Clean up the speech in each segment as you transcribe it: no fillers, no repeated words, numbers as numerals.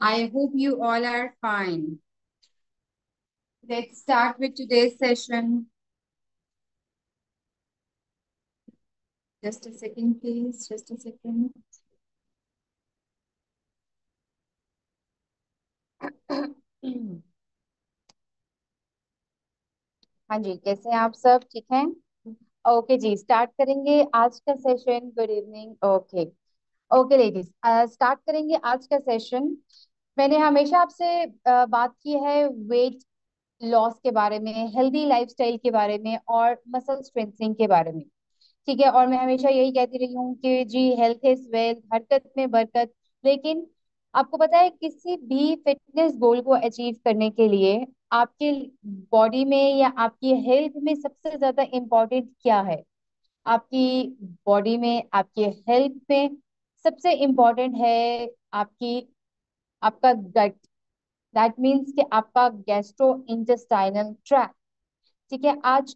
I hope you all are fine. Let's start with today's session. Just a second, please. Just a second. हाँ जी, कैसे हैं आप सब? ठीक हैं? ओके जी, स्टार्ट करेंगे आज का session. Good evening. Okay. Okay ladies, start करेंगे आज का सेशन। मैंने हमेशा आपसे बात की है वेट लॉस के बारे में, हेल्दी लाइफस्टाइल के बारे में और मसल स्ट्रेंथनिंग के बारे में। ठीक है, और मैं हमेशा यही कहती रही हूँ कि जी हेल्थ इज वेल्थ, हरकत में बरकत। लेकिन आपको पता है, किसी भी फिटनेस गोल को अचीव करने के लिए आपके बॉडी में या आपकी हेल्थ में सबसे ज्यादा इम्पोर्टेंट क्या है? आपकी बॉडी में, आपकी हेल्थ में सबसे इम्पोर्टेंट है आपकी आपका गट। दैट मीन्स कि आपका गैस्ट्रो इंटेस्टाइनल ट्रैक्ट। ठीक है, आज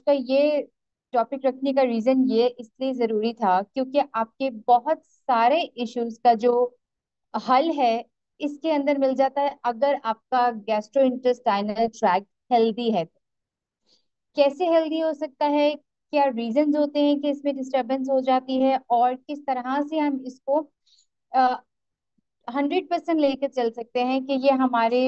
का ये टॉपिक रखने का रीजन ये इसलिए जरूरी था क्योंकि आपके बहुत सारे इश्यूज का जो हल है इसके अंदर मिल जाता है अगर आपका गैस्ट्रो इंटेस्टाइनल ट्रैक्ट हेल्दी है तो। कैसे हेल्दी हो सकता है, क्या रीजंस होते हैं कि इसमें डिस्टरबेंस हो जाती है, और किस तरह से हम इसको 100% लेकर चल सकते हैं कि ये हमारे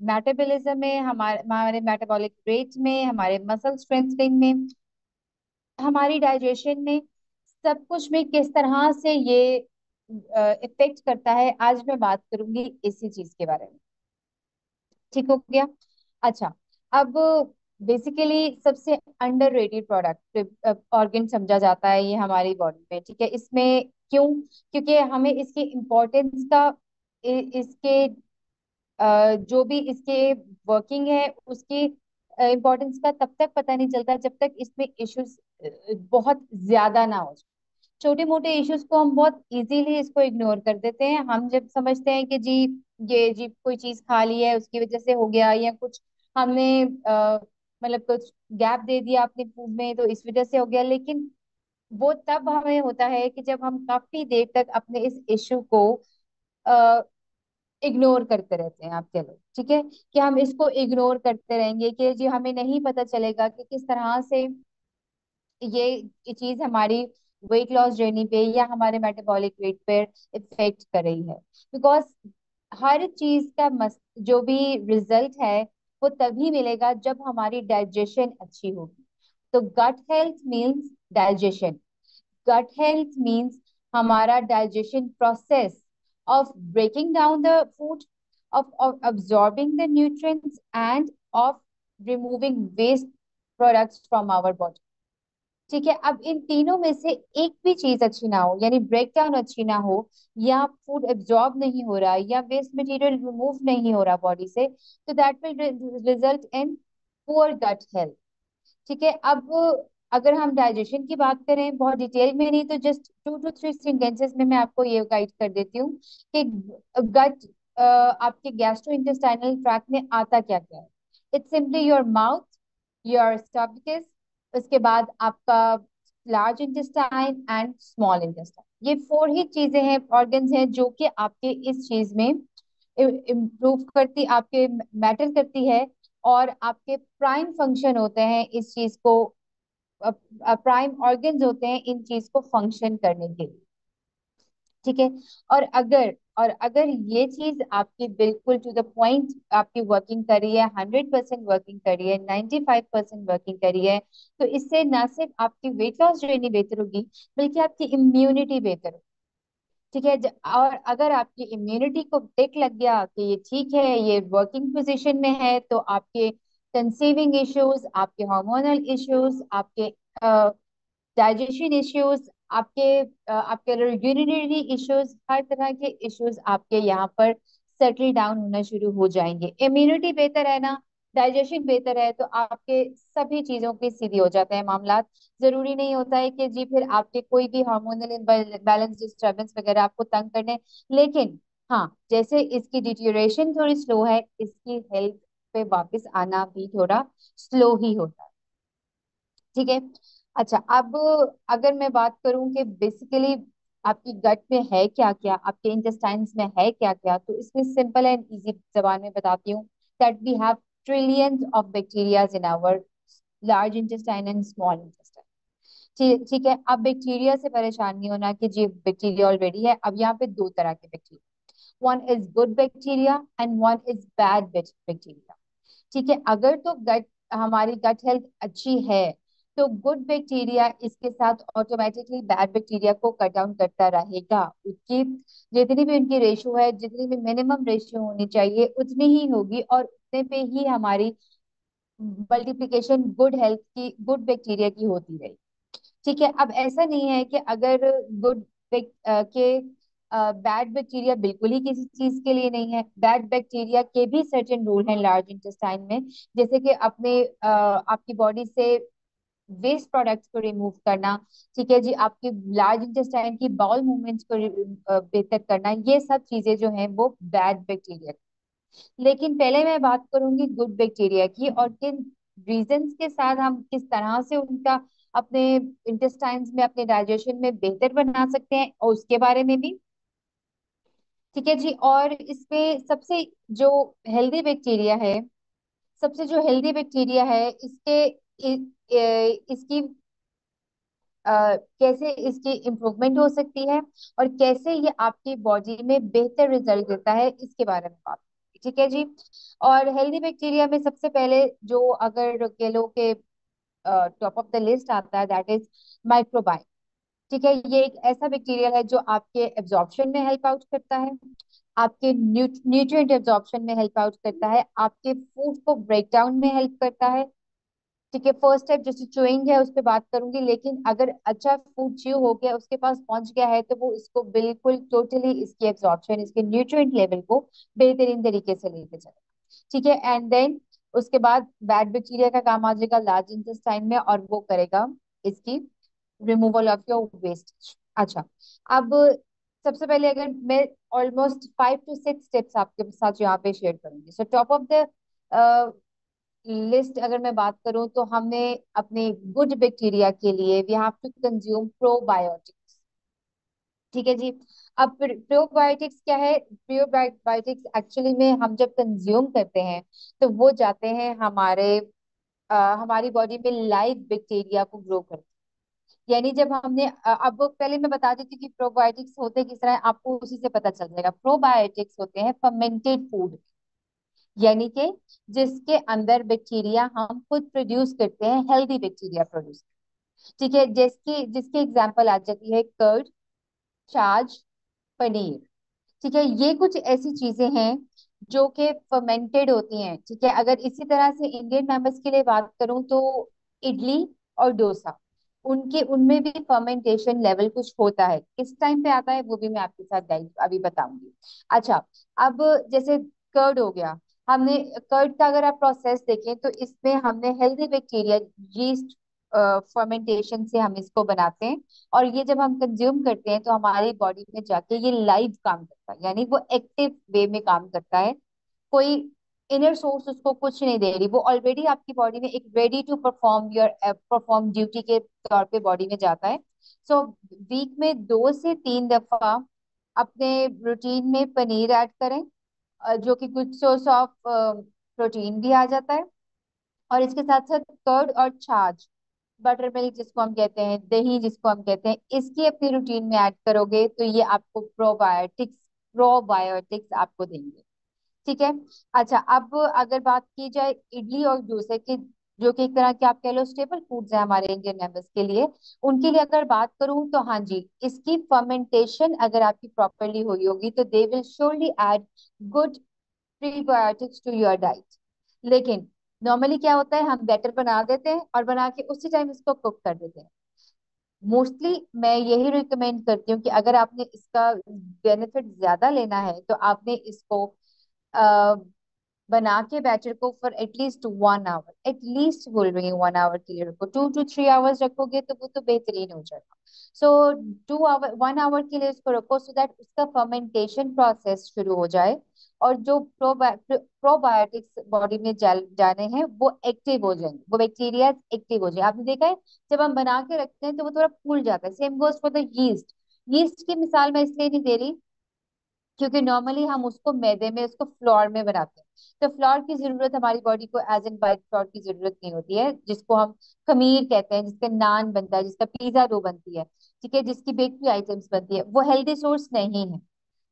मेटाबॉलिज्म में, हमारे हमारे मेटाबॉलिक रेट में, हमारे मसल स्ट्रेंथनिंग में, हमारी डाइजेशन में, सब कुछ में किस तरह से ये इफेक्ट करता है। आज मैं बात करूंगी इसी चीज के बारे में। ठीक हो गया? अच्छा। अब बेसिकली सबसे अंडररेटेड प्रोडक्ट ऑर्गन समझा जाता है ये हमारी बॉडी में। ठीक है, इसमें क्यों? क्योंकि हमें इसकी इम्पोर्टेंस का, इसके जो भी इसके वर्किंग है उसकी इम्पोर्टेंस का तब तक पता नहीं चलता जब तक इसमें इश्यूज बहुत ज्यादा ना हो। छोटे मोटे इश्यूज को हम बहुत इजीली इसको इग्नोर कर देते हैं। हम जब समझते हैं कि जी ये जी कोई चीज खा ली है उसकी वजह से हो गया, या कुछ हमने मतलब कुछ गैप दे दिया अपने फूड में तो इस वजह से हो गया। लेकिन वो तब हमें होता है कि जब हम काफी देर तक अपने इस इश्यू को इग्नोर करते रहते हैं। आप कह लो, ठीक है, कि हम इसको इग्नोर करते रहेंगे कि जी हमें नहीं पता चलेगा कि किस तरह से ये चीज हमारी वेट लॉस जर्नी पे या हमारे मेटाबॉलिक रेट पे इफेक्ट कर रही है। बिकॉज हर चीज का जो भी रिजल्ट है वो तभी मिलेगा जब हमारी डाइजेशन अच्छी होगी। तो gut health means digestion. gut health means हमारा digestion process of breaking down the food, of absorbing the nutrients and of removing waste products from our body। ठीक है, अब इन तीनों में से एक भी चीज अच्छी ना हो, यानी ब्रेक डाउन अच्छी ना हो, या फूड एब्जॉर्ब नहीं हो रहा, या वेस्ट मटेरियल रिमूव नहीं हो रहा बॉडी से, तो that will result in poor gut health. ठीक है, अब अगर हम डाइजेशन की बात करें बहुत डिटेल में, नहीं तो जस्ट 2 to 3 सेंटेंसेस में मैं आपको ये गाइड कर देती हूँ कि गट आपके गैस्ट्रो इंटेस्टाइनल ट्रैक्ट में आता क्या क्या है। It's simply your mouth, your stomach, उसके बाद आपका large intestine and small intestine. ये 4 ही चीजें हैं, ऑर्गन्स हैं जो कि आपके इस चीज में इम्प्रूव करती, आपके मैटर करती है, और आपके प्राइम फंक्शन होते हैं इस चीज को, प्राइम ऑर्गन्स होते हैं इन चीज को फंक्शन करने के लिए। ठीक है, और अगर ये चीज आपकी बिल्कुल टू द पॉइंट आपकी वर्किंग कर रही है, 100% वर्किंग कर रही है, 95% वर्किंग कर रही है, तो इससे ना सिर्फ आपकी वेट लॉस जर्नी बेहतर होगी बल्कि आपकी इम्यूनिटी बेहतर होगी। ठीक है, और अगर आपकी इम्यूनिटी को टिक लग गया कि ये ठीक है, ये वर्किंग पोजीशन में है, तो आपके कंसीविंग इश्यूज, आपके हार्मोनल इश्यूज, आपके डाइजेशन इश्यूज, आपके यूरिनरी इश्यूज, हर तरह के इश्यूज आपके यहाँ पर सेटल डाउन होना शुरू हो जाएंगे। इम्यूनिटी बेहतर है ना, डाइजेशन बेहतर है, तो आपके सभी चीजों के सीधी हो जाते हैं मामला। जरूरी नहीं होता है कि जी फिर आपके कोई भी हार्मोनल बैलेंस डिस्टर्बेंस वगैरह आपको तंग करने। लेकिन हाँ, जैसे इसकी डिटेरियोरेशन थोड़ी स्लो है, इसकी हेल्थ पे वापस आना भी थोड़ा स्लो ही होता है। ठीक है। अच्छा, अब अगर मैं बात करूं कि बेसिकली आपकी गट में है क्या क्या, आपके इंटेस्टाइन्स में है क्या क्या। तो इसमें सिंपल एंड इजी जबान में बताती हूँ that we have trillions of bacterias in our large intestine and small intestine. ठीक ठीक है। अब बैक्टीरिया से परेशान नहीं होना कि जी बैक्टीरिया ऑलरेडी है। अब यहाँ पे दो तरह के bacteria, one is good bacteria and one is bad bacteria. ठीक है। अगर तो गट, हमारी गट हेल्थ अच्छी है, तो गुड बैक्टीरिया इसके साथ ऑटोमेटिकली बैड बैक्टीरिया को कट डाउन करता रहेगा। उसकी जितनी भी उनकी रेशियो है, जितनी भी मिनिमम रेशियो होनी चाहिए उतनी ही होगी, और उतने पे ही हमारी मल्टीप्लिकेशन गुड हेल्थ की, गुड बैक्टीरिया की होती रही। ठीक है। अब ऐसा नहीं है कि अगर गुड के बैड बैक्टीरिया बिल्कुल ही किसी चीज के लिए नहीं है। बैड बैक्टीरिया के भी सर्टेन रूल हैं लार्ज इंटेस्टाइन में, जैसे कि अपने आपकी बॉडी से वेस्ट प्रोडक्ट्स को रिमूव करना। ठीक है जी। आपकी लार्ज इंटेस्टाइन की बाउल मूवमेंट्स को बेहतर करना, ये सब चीजें जो हैं वो बैड बैक्टीरिया। लेकिन पहले मैं बात करूंगी गुड बैक्टीरिया की, और किन रीजंस के साथ हम किस तरह से उनका अपने इंटेस्टाइन्स में, अपने डाइजेशन में बेहतर बना सकते हैं, और उसके बारे में भी। ठीक है जी। और इसमें सबसे जो हेल्दी बैक्टीरिया है, सबसे जो हेल्दी बैक्टीरिया है इसके इसकी कैसे इसकी इम्प्रूवमेंट हो सकती है, और कैसे ये आपकी बॉडी में बेहतर रिजल्ट देता है, इसके बारे में बात करेंगे। ठीक है जी। और हेल्दी बैक्टीरिया में सबसे पहले जो अगर कह लो के टॉप ऑफ द लिस्ट आता है, दैट इज माइक्रोबाइम। ठीक है। ये एक ऐसा बैक्टीरिया है जो आपके एब्जॉर्प्शन में हेल्प आउट करता है, आपके न्यूट्रिएंट एब्जॉर्प्शन में हेल्प आउट करता है, आपके फूड को ब्रेक डाउन में हेल्प करता है। ठीक है। फर्स्ट स्टेप जैसे चूइंग है उस पर बात करूंगी, लेकिन अगर अच्छा फूड च्यू हो गया, उसके पास पहुंच गया है, तो वो इसको बिल्कुल टोटली इसकी एब्जॉर्प्शन, इसके न्यूट्रिएंट लेवल को बेहतरीन तरीके से लेके चले। ठीक है। एंड देन उसके बाद बैड बैक्टीरिया का काम आ जाएगा लार्ज इंटेस्टाइन में, और वो करेगा इसकी रिमूवल ऑफ योर वेस्ट। अच्छा। अब सबसे पहले अगर मैं ऑलमोस्ट 5 to 6 स्टेप्स आपके साथ यहाँ पे शेयर करूंगी। So top of the list अगर मैं बात करूं, तो हमने अपने गुड बैक्टीरिया के लिए we have to consume probiotics. ठीक है जी। अब प्रोबायोटिक्स क्या है? प्रोबायोटिक्स एक्चुअली में हम जब कंज्यूम करते हैं, तो वो जाते हैं हमारी बॉडी में लाइव बैक्टीरिया को ग्रो करते हैं। यानी जब हमने अब पहले मैं बता देती हूँ कि प्रोबायोटिक्स होते किस तरह है, आपको उसी से पता चल जाएगा। प्रोबायोटिक्स होते हैं फर्मेंटेड फूड, यानी कि जिसके अंदर बैक्टीरिया हम खुद प्रोड्यूस करते हैं, हेल्दी बैक्टीरिया प्रोड्यूस। ठीक है। जिसकी जिसकी एग्जांपल आ जाती है कर्ड, छाछ, पनीर। ठीक है। ये कुछ ऐसी चीजें हैं जो कि फर्मेंटेड होती हैं। ठीक है। अगर इसी तरह से इंडियन मेंबर्स के लिए बात करूं, तो इडली और डोसा, उनके उनमें भी फर्मेंटेशन लेवल कुछ होता है। किस टाइम पे आता है वो भी मैं आपके साथ अभी बताऊंगी। अच्छा। अब जैसे कर्ड हो गया, हमने कर्ड का अगर आप प्रोसेस देखें, तो इसमें हमने हेल्दी बैक्टीरिया, यीस्ट फर्मेंटेशन से हम इसको बनाते हैं। और ये जब हम कंज्यूम करते हैं, तो हमारी बॉडी में जाके ये लाइव काम करता है, यानी वो एक्टिव वे में काम करता है। कोई इनर सोर्स उसको कुछ नहीं दे रही, वो ऑलरेडी आपकी बॉडी में एक रेडी टू परफॉर्म ड्यूटी के तौर पे बॉडी में जाता है। सो वीक में 2 से 3 दफा अपने रूटीन में पनीर ऐड करें, जो कि गुड सोर्स ऑफ प्रोटीन भी आ जाता है। और इसके साथ साथ कर्ड और छाछ, बटर मिल्क जिसको हम कहते हैं, दही जिसको हम कहते हैं, इसकी अपनी रूटीन में ऐड करोगे, तो ये आपको प्रोबायोटिक्स आपको देंगे। ठीक है। अच्छा। अब अगर बात की जाए इडली और डोसे की, जो कि एक तरह के आप कह लो स्टेपल फूड्स हैं हमारे इंडियन मेंबर्स के लिए, उनके लिए अगर बात करूं, तो हाँ जी, इसकी फर्मेंटेशन अगर आपकी प्रॉपरली हुई होगी, तो they will surely add good prebiotics to your diet. लेकिन नॉर्मली क्या होता है, हम बैटर बना देते हैं और बना के उसी टाइम इसको कुक कर देते हैं। मोस्टली मैं यही रिकमेंड करती हूँ कि अगर आपने इसका बेनिफिट ज्यादा लेना है, तो आपने इसको बना के बैटर को फॉर एटलीस्ट 1 आवर, एटलीस्ट बोल रही हूँ 1 आवर के लिए रखो। 2 to 3 आवर्स रखोगे तो वो तो बेहतरीन हो जाएगा। सो 2 आवर, 1 आवर के लिए उसको रखो, सो दैट उसका फर्मेंटेशन प्रोसेस शुरू हो जाए, और जो प्रोबायोटिक्स बॉडी में जाने हैं वो एक्टिव हो जाएंगे, वो बैक्टीरिया एक्टिव हो जाए। आपने देखा है जब हम बना के रखते हैं तो वो थोड़ा फूल जाता है। Same goes for the yeast. Yeast की मिसाल मैं इसलिए नहीं दे रही क्योंकि नॉर्मली हम उसको मैदे में, उसको फ्लोर में बनाते हैं। तो फ्लोर की जरूरत हमारी बॉडी को एज एन वाइट फ्लोर की जरूरत नहीं होती है, जिसको हम खमीर कहते हैं, जिसका नान बनता है, जिसका पिज्जा डो बनती है, ठीक है, जिसकी बेकरी आइटम्स बनती है, वो हेल्दी सोर्स नहीं है।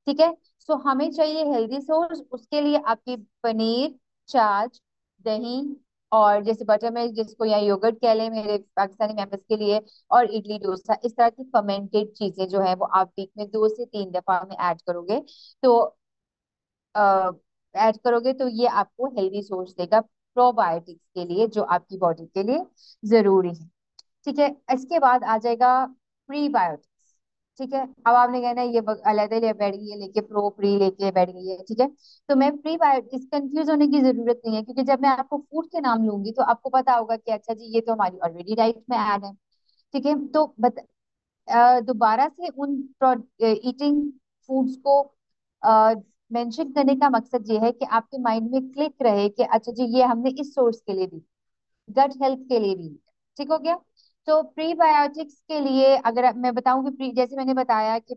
ठीक है। सो हमें चाहिए हेल्दी सोर्स, उसके लिए आपकी पनीर, छाछ, दही, और जैसे बटर मिल्क जिसको या योगर्ट कह लें मेरे पाकिस्तानी मेंबर्स के लिए, और इडली डोसा, इस तरह की फर्मेंटेड चीजें जो है वो आप वीक में 2 से 3 दफा में ऐड करोगे तो ये आपको हेल्दी सोर्स देगा प्रोबायोटिक्स के लिए, जो आपकी बॉडी के लिए जरूरी है। ठीक है। इसके बाद आ जाएगा प्रीबायोटिक्स। ठीक है। अब आपने कहना है ये अलग ले बैठ गई है, लेके प्रो प्री लेके बैठ गई है, ठीक है। तो मैं प्रीबायोटिक्स, कंफ्यूज होने की जरूरत नहीं है, क्योंकि जब मैं आपको फूड के नाम लूंगी तो आपको पता होगा कि अच्छा जी ये तो हमारी ऑलरेडी डाइट में ऐड है। ठीक है। तो दोबारा से उन ईटिंग फूड्स को मेंशन करने का मकसद ये है कि आपके माइंड में क्लिक रहे कि अच्छा जी ये हमने इस सोर्स के लिए दी, गट हेल्थ के लिए भी। ठीक हो गया। तो प्रीबायोटिक्स के लिए अगर मैं बताऊं कि जैसे मैंने बताया कि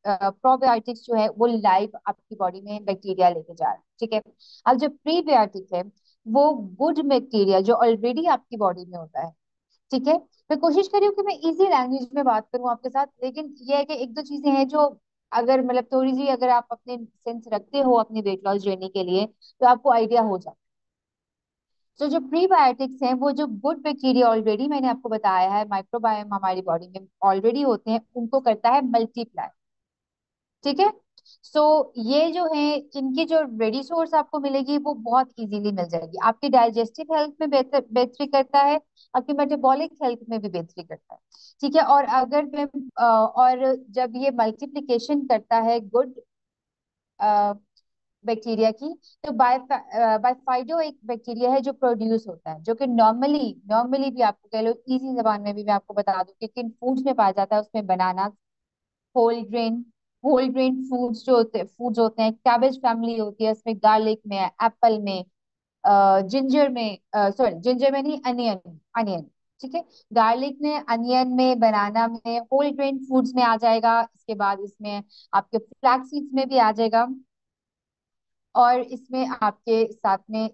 प्रोबायोटिक्स जो है वो लाइव आपकी बॉडी में बैक्टीरिया लेके जा रहा है। ठीक है। अब जो प्रीबायोटिक है वो गुड बैक्टीरिया जो ऑलरेडी आपकी बॉडी में होता है। ठीक है। मैं कोशिश कर रही हूँ कि मैं इजी लैंग्वेज में बात करूँ आपके साथ, लेकिन ये है कि एक दो चीजें हैं जो अगर मतलब थोड़ी सी अगर आप अपने सेंस रखते हो अपनी वेट लॉस जर्नी के लिए तो आपको आइडिया हो जाता है। तो जो प्रीबायोटिक्स हैं वो जो गुड बैक्टीरिया ऑलरेडी मैंने आपको बताया है माइक्रोबायोम हमारी बॉडी में ऑलरेडी होते हैं, उनको करता है मल्टीप्लाई। ठीक है। सो ये जो है इनकी जो रेडी सोर्स आपको मिलेगी वो बहुत इजीली मिल जाएगी। आपकी डाइजेस्टिव हेल्थ में बेहतरी करता है, आपकी मेटाबॉलिक हेल्थ में भी बेहतरी करता है। ठीक है। और अगर मैं और जब ये मल्टीप्लिकेशन करता है गुड बैक्टीरिया की, तो बायफाइडो एक बैक्टीरिया है जो प्रोड्यूस होता है, जो कि नॉर्मली नॉर्मली भी आपको कह लो, इजी जबान में भी मैं आपको बता दूं कि किन फूड्स में पाया जाता है। उसमें banana, whole grain, whole grain foods होते हैं, कैबेज फैमिली होती है उसमें, गार्लिक में, एप्पल में, जिंजर में, सॉरी जिंजर में नहीं, अनियन, अनियन। ठीक है। गार्लिक में, अनियन में, बनाना में, होल ग्रेन फूड्स में आ जाएगा। इसके बाद इसमें आपके फ्लैक्स सीड्स में भी आ जाएगा, और इसमें आपके साथ में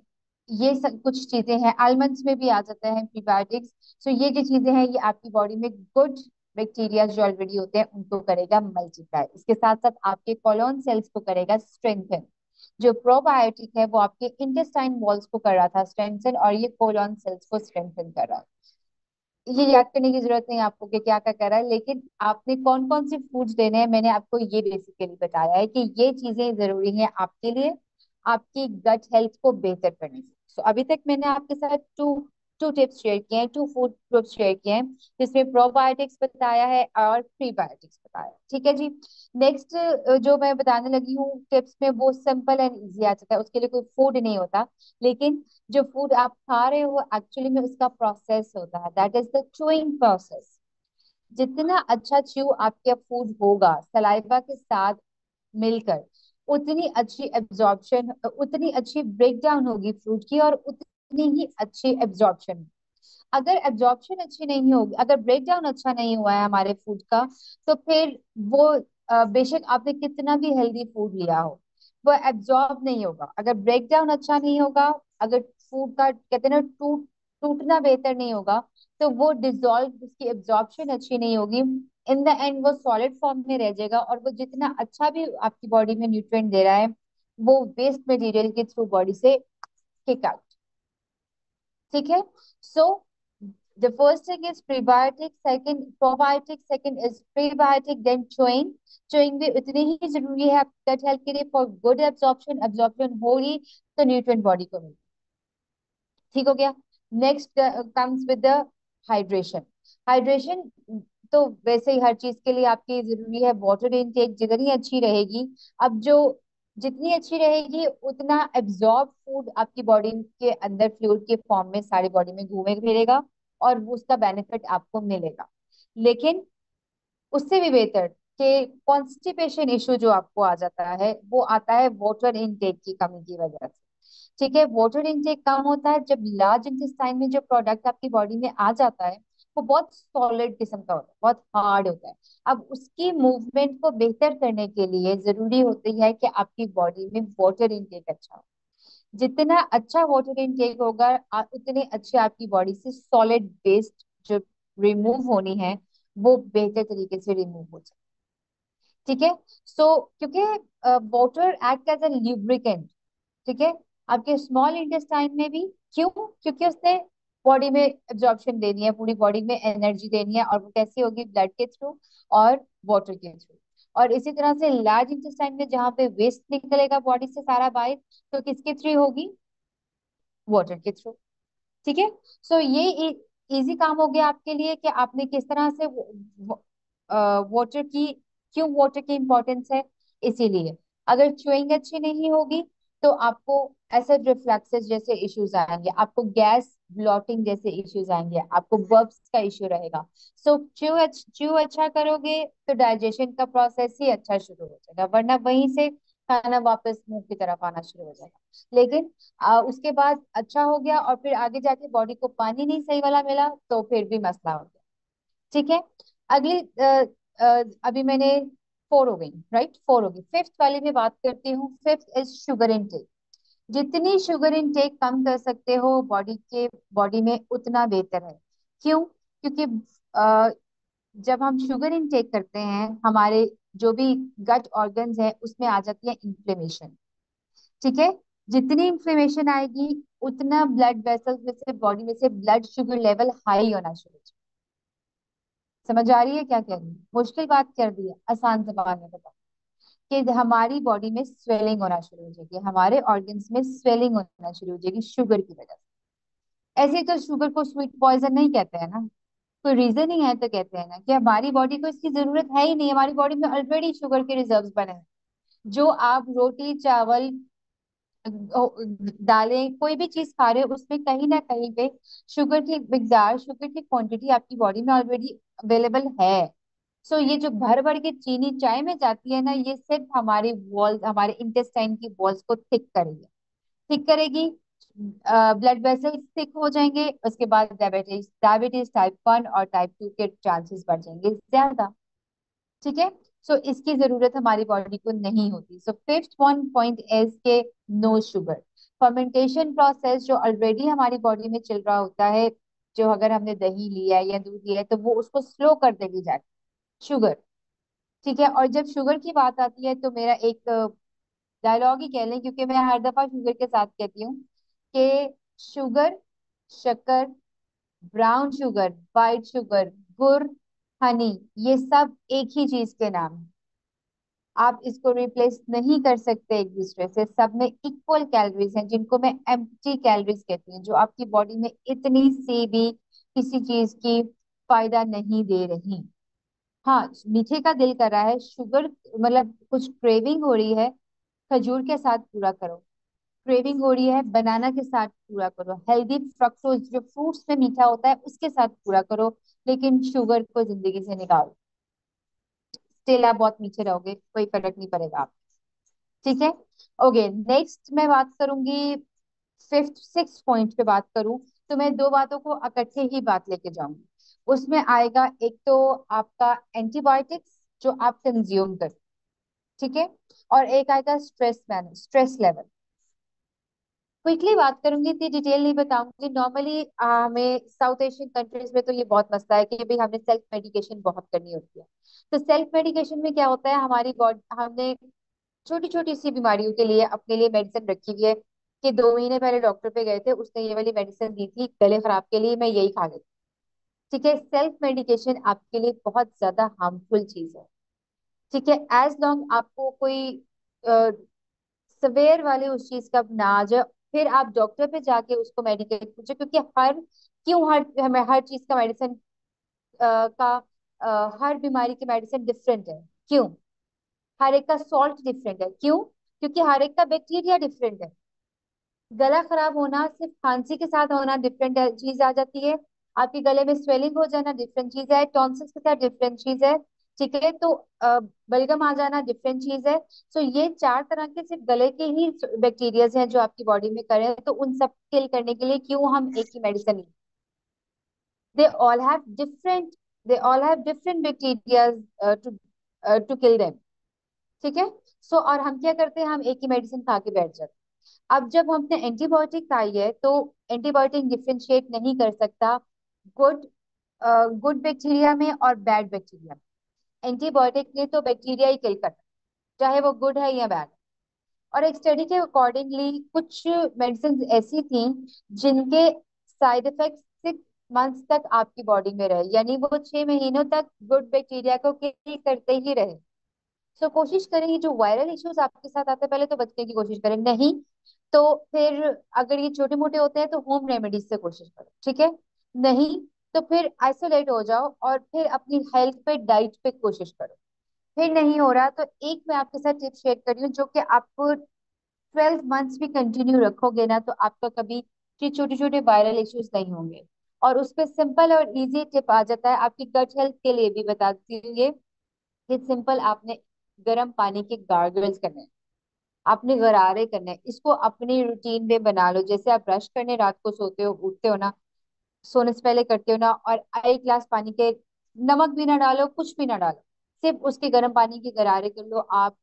ये सब कुछ चीजें हैं, आलमंड्स में भी आ जाता है प्रीबायोटिक्स। सो ये जो चीजें हैं ये आपकी बॉडी में गुड बैक्टीरिया जो ऑलरेडी होते हैं उनको करेगा मल्टीप्लाई, इसके साथ साथ आपके कोलोन सेल्स को करेगा स्ट्रेंथन। जो प्रोबायोटिक है वो आपके इंटेस्टाइन वॉल्स को कर रहा था स्ट्रेंथन, और ये कोलोन सेल्स को स्ट्रेंथन कर रहा है। ये याद करने की जरूरत नहीं है आपको कि क्या क्या कर रहा है, लेकिन आपने कौन कौन से फूड्स देने हैं मैंने आपको ये बेसिकली बताया है कि ये चीजें जरूरी हैं आपके लिए, आपकी गट हेल्थ को बेहतर करने के। सो अभी तक मैंने आपके साथ टू टू टिप्स शेयर किए हैं, टू फूड टिप्स शेयर किए हैं, जिसमें प्रोबायोटिक्स बताया है और प्रीबायोटिक्स बताया है। ठीक है जी। नेक्स्ट जो मैं बताने लगी हूँ टिप्स में वो सिंपल एंड इजी आ जाता है, उसके लिए कोई फूड नहीं होता, लेकिन जो फूड आप खा रहे हो एक्चुअली में उसका प्रोसेस होता है, that is the chewing process. जितना अच्छा च्यू आपका फूड होगा सलाइवा के साथ मिलकर, उतनी अच्छी एब्जॉर्प्शन, उतनी अच्छी ब्रेक डाउन होगी फूड की, और उतनी ही अच्छी एब्जॉर्प्शन। अगर एब्जॉर्प्शन अच्छी नहीं होगी, अगर ब्रेक डाउन अच्छा नहीं हुआ है हमारे फूड का, तो फिर वो बेशक आपने कितना भी हेल्दी फूड लिया हो वो एब्जॉर्ब नहीं होगा। अगर ब्रेक डाउन अच्छा नहीं होगा, अगर फूड का कहते हैं ना टूटना बेहतर नहीं होगा, तो वो डिजोल्व, उसकी एब्जॉर्प्शन अच्छी नहीं होगी, इन द एंड वो सॉलिड फॉर्म में रह जाएगा, और वो जितना अच्छा भी आपकी बॉडी में न्यूट्रिएंट दे रहा है वो वेस्ट मटेरियल के थ्रू बॉडी से किक आउट। ठीक है। सो the first thing is prebiotic, second probiotic, second is prebiotic, then chewing। chewing भी उतनी ही जरूरी है आपकी गट हेल्थ के लिए फॉर गुड एब्जॉर्प्शन, एब्जॉर्प्शन होगी तो न्यूट्रिएंट बॉडी को मिले। ठीक हो गया। Next comes with the hydration. Hydration तो वैसे ही हर चीज के लिए आपकी जरूरी है, वाटर इनटेक जितनी अच्छी रहेगी, अब जो जितनी अच्छी रहेगी उतना एब्जॉर्ब फूड आपकी बॉडी के अंदर फ्लूइड के फॉर्म में सारी बॉडी में घूमे फिरेगा, और उसका बेनिफिट आपको मिलेगा। लेकिन उससे भी बेहतर कि कॉन्स्टिपेशन इशू जो आपको आ जाता है वो आता है वाटर इनटेक की कमी की वजह से। ठीक है। वाटर इनटेक कम होता है जब लार्ज इंटेस्टाइन में जो प्रोडक्ट आपकी बॉडी में आ जाता है वो बहुत सॉलिड किस्म का होता है, बहुत हार्ड होता है। अब उसकी मूवमेंट को बेहतर करने के लिए जरूरी होती है कि आपकी बॉडी में वाटर इनटेक अच्छा हो। जितना अच्छा वाटर इनटेक होगा उतने अच्छे आपकी बॉडी से सॉलिड वेस्ट जो रिमूव होनी है वो बेहतर तरीके से रिमूव हो जाए। ठीक है। सो क्योंकि water act as a lubricant, ठीक है, आपके स्मॉल इंटेस्टाइन में भी। क्यों? क्योंकि उसने बॉडी में एब्जॉर्प्शन देनी है, पूरी बॉडी में एनर्जी देनी है, और वो कैसे होगी? ब्लड के थ्रू और वाटर के थ्रू। और इसी तरह से लार्ज इंटेस्टाइन में जहाँ पे वेस्ट निकलेगा बॉडी से सारा बाहर, तो किसके थ्रू होगी? वाटर के थ्रू। ठीक है। सो ये इजी काम हो गया आपके लिए कि आपने किस तरह से वाटर की, क्यों वाटर की इंपॉर्टेंस है, इसीलिए। अगर च्युइंग अच्छी नहीं होगी तो आपको एसिड रिफ्लक्सेस जैसे इश्यूज आएंगे, आपको गैस ब्लॉटिंग जैसे इश्यूज आएंगे, आपको बर्ब्स का इश्यू रहेगा। सो च्यू अच्छा करोगे तो डाइजेशन का प्रोसेस ही अच्छा शुरू हो जाएगा, वरना वहीं से खाना वापस मुंह की तरफ आना शुरू हो जाएगा। लेकिन उसके बाद अच्छा हो गया और फिर आगे जाके बॉडी को पानी नहीं सही वाला मिला तो फिर भी मसला हो गया। ठीक है। अगली अभी मैंने फोर हो गई, राइट, फोर हो गई। फिफ्थ वाली में बात करती हूँ। Fifth is sugar intake. जितनी शुगर इनटेक कम कर सकते हो बॉडी में उतना बेहतर है। क्यों? क्योंकि जब हम शुगर इनटेक करते हैं हमारे जो भी गट ऑर्गन्स है उसमें आ जाती है इंफ्लेमेशन। ठीक है। जितनी इंफ्लेमेशन आएगी उतना ब्लड वेसल्स में से, बॉडी में से ब्लड शुगर लेवल हाई होना शुरू हो जाएगा। समझ आ रही है क्या कह रही है? मुश्किल बात कर दी है, आसान जबान में बता कि हमारी बॉडी में स्वेलिंग होना शुरू हो जाएगी, हमारे ऑर्गन्स में स्वेलिंग होना शुरू हो जाएगी शुगर की वजह से। ऐसे तो शुगर को स्वीट पॉइजन नहीं कहते हैं ना, कोई रीजन ही है तो कहते हैं ना कि हमारी बॉडी को इसकी जरूरत है ही नहीं, हमारी बॉडी में ऑलरेडी शुगर के रिजर्व्स बने हैं। जो आप रोटी चावल दालें कोई भी चीज खा रहे हो उसमें कहीं ना कहीं पे शुगर की मिकदार, शुगर की क्वांटिटी आपकी बॉडी में ऑलरेडी अवेलेबल है। सो ये जो भर भर के चीनी चाय में जाती है ना, ये सिर्फ हमारी वॉल्स, हमारे इंटेस्टाइन की वॉल्स को थिक करेगी, ठीक करेगी। ब्लड वेसल्स थिक हो जाएंगे, उसके बाद डायबिटीज, डायबिटीज टाइप 1 और टाइप 2 के चांसेस बढ़ जाएंगे ज्यादा। ठीक है। सो इसकी जरूरत हमारी बॉडी को नहीं होती। So fifth one point is के नो शुगर। फर्मेंटेशन प्रोसेस जो ऑलरेडी हमारी बॉडी में चल रहा होता है, जो अगर हमने दही लिया है या दूध लिया है तो वो उसको स्लो कर देगी जाके शुगर। ठीक है। और जब शुगर की बात आती है तो मेरा एक डायलॉग ही कह लें, क्योंकि मैं हर दफा शुगर के साथ कहती हूँ कि शुगर, शक्कर, ब्राउन शुगर, वाइट शुगर, गुड़, हनी, ये सब एक ही चीज के नाम है। आप इसको रिप्लेस नहीं कर सकते एक दूसरे से। सब में इक्वल कैलोरीज हैं जिनको मैं एम्प्टी कैलोरीज कहती हूँ, जो आपकी बॉडी में इतनी सी भी किसी चीज की फायदा नहीं दे रही। हाँ, मीठे का दिल कर रहा है, शुगर मतलब कुछ क्रेविंग हो रही है, खजूर के साथ पूरा करो। क्रेविंग हो रही है, बनाना के साथ पूरा करो। हेल्दी फ्रक्टोज जो फ्रूट्स में मीठा होता है उसके साथ पूरा करो, लेकिन शुगर को जिंदगी से निकालो। स्टिल आप बहुत मीठे रहोगे, कोई फर्क नहीं पड़ेगा आप। ठीक है। ओके, नेक्स्ट मैं बात करूंगी। फिफ्थ सिक्स पॉइंट पे बात करूं तो मैं दो बातों को इकट्ठे ही बात लेके जाऊंगी। उसमें आएगा एक तो आपका एंटीबायोटिक्स जो आप कंज्यूम कर, ठीक है, और एक आएगा stress manage, stress level. Quickly बात करूंगी, इतनी डिटेल नहीं बताऊंगी। नॉर्मली हमें साउथ एशियन कंट्रीज में तो ये बहुत मसला है कि भाई हमें सेल्फ मेडिकेशन बहुत करनी होती है। तो सेल्फ मेडिकेशन में क्या होता है, हमारी बॉडी, हमने छोटी छोटी सी बीमारियों के लिए अपने लिए मेडिसिन रखी हुई है कि 2 महीने पहले डॉक्टर पे गए थे, उसने ये वाली मेडिसिन दी थी गले खराब के लिए, मैं यही खा लेती। ठीक है। सेल्फ मेडिकेशन आपके लिए बहुत ज्यादा हार्मफुल चीज है। ठीक है। एज लॉन्ग आपको कोई सवेयर वाले उस चीज का ना आ जाए, फिर आप डॉक्टर पे जाके उसको मेडिकेट पूछे, क्योंकि हर हमें हर चीज का मेडिसिन का हर बीमारी की मेडिसिन डिफरेंट है। क्यों? हर एक का सॉल्ट डिफरेंट है। क्यों? क्योंकि हर एक का बैक्टीरिया डिफरेंट है। गला खराब होना सिर्फ खांसी के साथ होना डिफरेंट चीज आ जाती है, आपके गले में स्वेलिंग हो जाना डिफरेंट चीज है, टॉन्सिल्स के साथ डिफरेंट चीज है। ठीक है। तो बलगम आ जाना डिफरेंट चीज है। सो ये चार तरह के सिर्फ गले के ही बैक्टीरियाज हैं जो आपकी बॉडी में करें, तो उन सब किल करने के लिए क्यों हम एक ही मेडिसिन लें? they all have different they all have different bacteria to kill them. ठीक है। सो और हम क्या करते हैं, हम एक ही मेडिसिन खा के बैठ जाते हैं। अब जब हमने एंटीबायोटिक खाई है तो एंटीबायोटिक डिफरेंशिएट नहीं कर सकता गुड गुड बैक्टीरिया में और बैड बैक्टीरिया में। एंटीबायोटिक ने तो बैक्टीरिया ही किल करना, चाहे वो गुड है या बैड। और एक स्टडी के अकॉर्डिंगली कुछ मेडिसिन ऐसी थी जिनके साइड इफेक्ट 6 मंथ्स तक आपकी बॉडी में रहे, यानी वो 6 महीनों तक गुड बैक्टीरिया को किल करते ही रहे। सो कोशिश करें ये जो वायरल इश्यूज आपके साथ आते हैं पहले तो बचने की कोशिश करें, नहीं तो फिर अगर ये छोटे मोटे होते हैं तो होम रेमेडीज से कोशिश करो, ठीक है। नहीं तो फिर आइसोलेट हो जाओ और फिर अपनी हेल्थ पे डाइट पे कोशिश करो। फिर नहीं हो रहा तो एक मैं आपके साथ टिप शेयर कर रही हूँ जो कि आप 12 मंथ्स भी कंटिन्यू रखोगे ना तो आपका कभी ये छोटे छोटे वायरल इश्यूज नहीं होंगे। और उस पर सिंपल और इजी टिप आ जाता है आपकी गट हेल्थ के लिए भी बताती हूँ ये सिंपल। आपने गर्म पानी के गार्गल्स करने हैं, आपने गरारे करने हैं, इसको अपनी रूटीन में बना लो। जैसे आप ब्रश करने रात को सोते हो उठते हो ना, सोने से पहले करते हो ना, और 1 गिलास पानी के, नमक भी ना डालो कुछ भी ना डालो, सिर्फ उसके गर्म पानी के गरारे कर लो आप।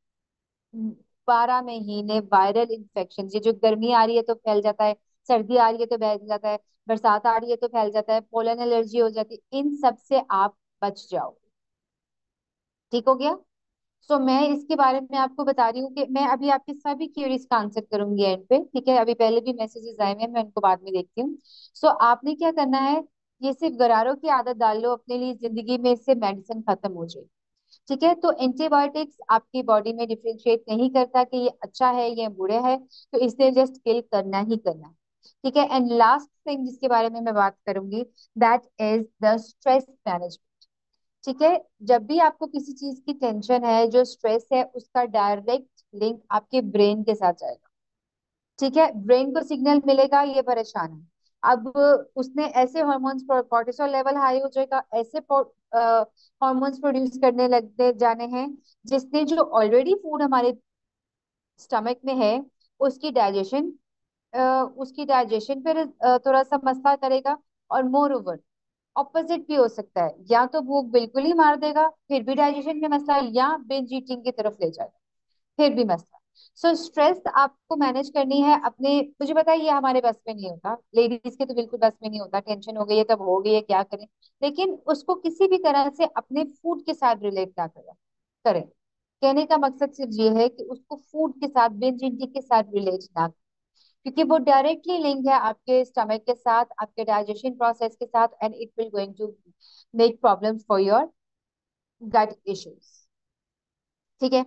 12 महीने वायरल इन्फेक्शन, ये जो गर्मी आ रही है तो फैल जाता है, सर्दी आ रही है तो फैल जाता है, बरसात आ रही है तो फैल जाता है, पोलन एलर्जी हो जाती है, इन सब से आप बच जाओ। ठीक हो गया। सो मैं इसके बारे में आपको बता रही हूँ कि मैं अभी आपकी सभी क्यूरीज का आंसर करूंगी एंड पे, ठीक है। अभी पहले भी मैसेजेस आए हुए हैं, मैं उनको बाद में देखती हूँ। सो आपने क्या करना है, ये सिर्फ गरारों की आदत डाल लो अपने लिए, जिंदगी में इससे मेडिसिन खत्म हो जाए। ठीक है। तो एंटीबायोटिक्स आपकी बॉडी में डिफरेंशिएट नहीं करता कि ये अच्छा है ये बुरे है, तो इसने जस्ट किल करना ही करना है। ठीक है। एंड लास्ट थिंग जिसके बारे में मैं बात करूंगी, that is the stress management. ठीक है। जब भी आपको किसी चीज की टेंशन है, जो स्ट्रेस है, उसका डायरेक्ट लिंक आपके ब्रेन के साथ जाएगा। ठीक है। ब्रेन को सिग्नल मिलेगा ये परेशान है, अब उसने ऐसे हॉर्मोन्स, कॉर्टिसोल लेवल हाई हो जाएगा, ऐसे हॉर्मोन्स प्रोड्यूस करने लगते जाने हैं जिसने जो ऑलरेडी फूड हमारे स्टमक में है उसकी डाइजेशन उसकी डाइजेशन पर थोड़ा सा मसला करेगा। और मोर ओवर ऑपोजिट भी हो सकता है, या तो भूख बिल्कुल ही मार देगा फिर भी डाइजेशन में मसला, या बिंज ईटिंग की तरफ ले जाएगा फिर भी मसला। सो स्ट्रेस आपको मैनेज करनी है अपने, मुझे पता है ये हमारे बस में नहीं होता, लेडीज के तो बिल्कुल बस में नहीं होता, टेंशन हो गई है तब हो गई है क्या करें। लेकिन उसको किसी भी तरह से अपने फूड के साथ रिलेट ना करें। कहने का मकसद सिर्फ ये है कि उसको फूड के साथ, बिंज ईटिंग के साथ रिलेट ना, क्योंकि वो डायरेक्टली लिंक है आपके स्टमक के साथ, आपके डाइजेशन प्रोसेस के साथ, and it will going to make problems for your gut issues. ठीक है।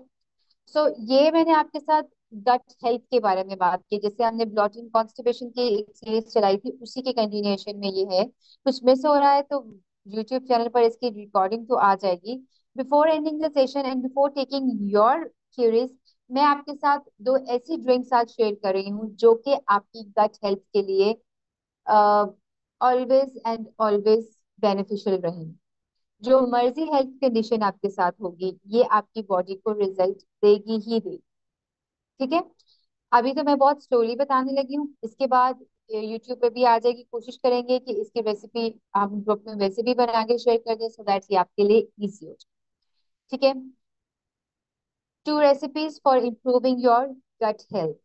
सो ये मैंने आपके साथ गट हेल्थ के बारे में बात की, जैसे हमने ब्लॉटिंग कॉन्स्टिपेशन की एक सीरीज चलाई थी उसी के कंटिन्यूएशन में ये है। कुछ मिस हो रहा है तो यूट्यूब चैनल पर इसकी रिकॉर्डिंग तो आ जाएगी। Before ending the session and before taking your queries, मैं आपके साथ दो ऐसी ड्रिंक्स आज शेयर कर रही हूँ जो कि आपकी गट हेल्थ के लिए ऑलवेज एंड ऑलवेज बेनिफिशियल रहेंगी। जो मर्जी हेल्थ कंडीशन आपके साथ होगी ये आपकी बॉडी को रिजल्ट देगी ही देगी। ठीक है। अभी तो मैं बहुत स्लोली बताने लगी हूँ, इसके बाद यूट्यूब पे भी आ जाएगी, कोशिश करेंगे कि इसकी रेसिपी हम ग्रुप में वैसे भी बना के शेयर कर दें सो दैट ये आपके लिए इजी हो जाए। ठीक है। 2 recipes for improving your gut health.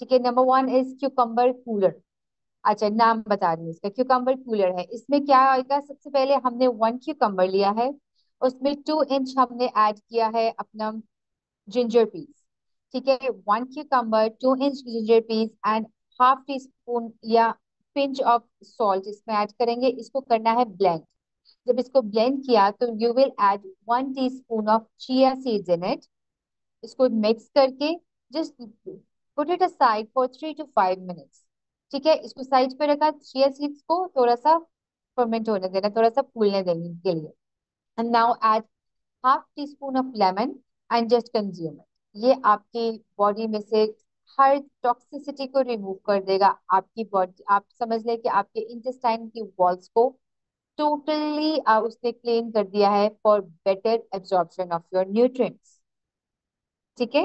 ठीक है। Number 1 is cucumber cooler. अच्छा नाम बता रही हूँ इसका, क्यूकम्बर कूलर है। इसमें क्या आएगा, सबसे पहले हमने 1 क्यूकम्बर लिया है, उसमें 2 इंच हमने ऐड किया है अपना जिंजर पीस। ठीक है। 1 cucumber, 2 inch ginger piece and half teaspoon या पिंच ऑफ सॉल्ट इसमें ऐड करेंगे, इसको करना है ब्लेंड। जब इसको ब्लेंड किया तो you will add 1 teaspoon of chia seeds in it. इसको मिक्स करके just put it aside for 3 to 5 minutes. ठीक है। इसको साइड पे रखा, चिया सीड्स को थोड़ा सा फर्मेंट होने देना, थोड़ा सा फूलने देने के लिए। And now add half tea spoon of lemon and just consume it. ये आपकी बॉडी में से हर टॉक्सिसिटी को रिमूव कर देगा। आपकी बॉडी, आप समझ लें कि आपके इंटेस्टाइन की वॉल्स को टोटली उसने क्लीन कर दिया है for better absorption of your nutrients. ठीक है।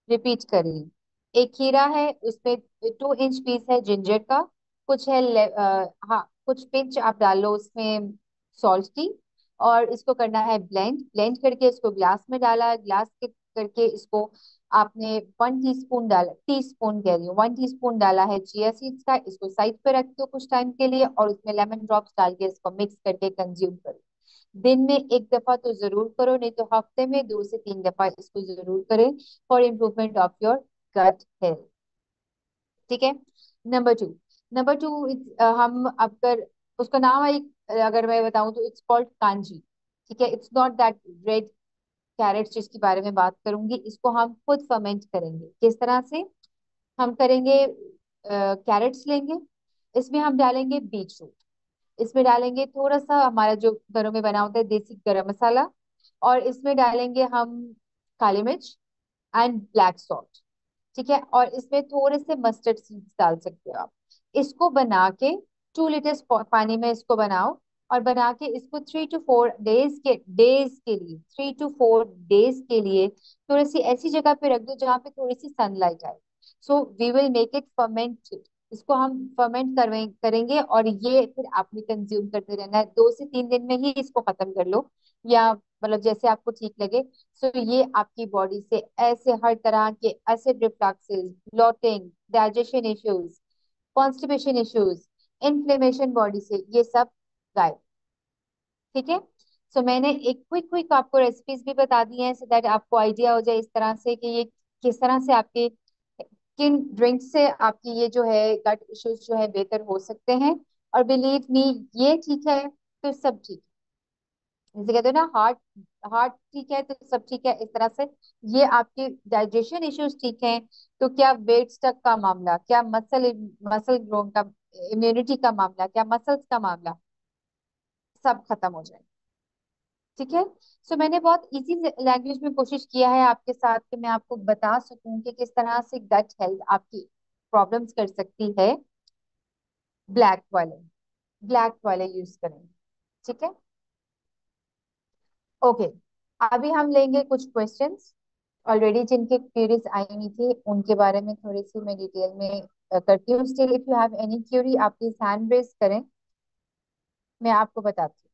रिपीट करिए, एक खीरा है उसमें 2 इंच पीस है जिंजर का, कुछ है हाँ कुछ पिंच आप डाल लो उसमें सॉल्ट की, और इसको करना है ब्लेंड। ब्लेंड करके इसको ग्लास में डाला, ग्लास के करके इसको आपने 1 टीस्पून डाला, टीस्पून कह रही हूँ, 1 टीस्पून डाला है चिया सीड्स का। इसको साइड पे रख दो कुछ टाइम के लिए, और उसमें लेमन ड्रॉप्स डाल के इसको मिक्स करके कंज्यूम करो। दिन में एक दफा तो जरूर करो, नहीं तो हफ्ते में 2 से 3 दफा इसको जरूर करें, for improvement of your gut health. ठीक है। नंबर 2, नंबर 2, हम अगर उसका नाम है, अगर मैं बताऊं तो इट्स कॉल्ड कांजी। ठीक है, it's not that red carrot जिसके बारे में बात करूंगी। इसको हम खुद फर्मेंट करेंगे। किस तरह से हम करेंगे? कैरेट्स लेंगे, इसमें हम डालेंगे बीट रूट, इसमें डालेंगे थोड़ा सा हमारा जो घरों में बना होता है देसी गरम मसाला, और इसमें डालेंगे हम काली मिर्च एंड ब्लैक सॉल्ट। ठीक है, और इसमें थोड़े से मस्टर्ड सीड्स डाल सकते हो आप। इसको बना के 2 लीटर पानी में इसको बनाओ, और बना के इसको 3 to 4 डेज के लिए थोड़ी सी ऐसी जगह पे रख दो जहाँ पे थोड़ी सी सनलाइट आए। So we will make it fermented. इसको हम फर्मेंट करेंगे, और ये फिर आपने कंज्यूम करते रहना है। 2 से 3 दिन में ही इसको खत्म कर लो, या मतलब जैसे आपको ठीक लगे। सो ये आपकी बॉडी से ऐसे हर तरह के acid refluxes, bloating, digestion issues, constipation issues, inflammation body से, ये सब गायब। ठीक है। सो मैंने एक क्विक क्विक आपको रेसिपीज भी बता दी हैं, सो दैट आपको आइडिया हो जाए इस तरह से कि ये किस तरह से आपके किन ड्रिंक से आपकी ये जो है गट इश्यूज जो है बेहतर हो सकते हैं। और बिलीव मी, ये ठीक है तो सब ठीक है। जैसे कहते हैं ना, हार्ट हार्ट ठीक है तो सब ठीक है, इस तरह से ये आपके डाइजेशन इश्यूज ठीक हैं, तो क्या वेट स्टक का मामला, क्या मसल मसल ग्रोथ का, इम्यूनिटी का मामला, क्या मसल्स का मामला, सब खत्म हो जाए। ठीक है। सो मैंने बहुत इजी लैंग्वेज में कोशिश किया है आपके साथ कि मैं आपको बता सकूं कि किस तरह से गट हेल्थ आपकी प्रॉब्लम्स कर सकती है। ब्लैक वाले, ब्लैक वाले यूज करें। ठीक है। ओके। अभी हम लेंगे कुछ क्वेश्चंस। ऑलरेडी जिनके क्वेरीज आई हुई थी उनके बारे में थोड़ी सी मैं डिटेल में करती हूँ। Still if you have any query आप प्लीज हैंड रेज करें, मैं आपको बताती हूँ।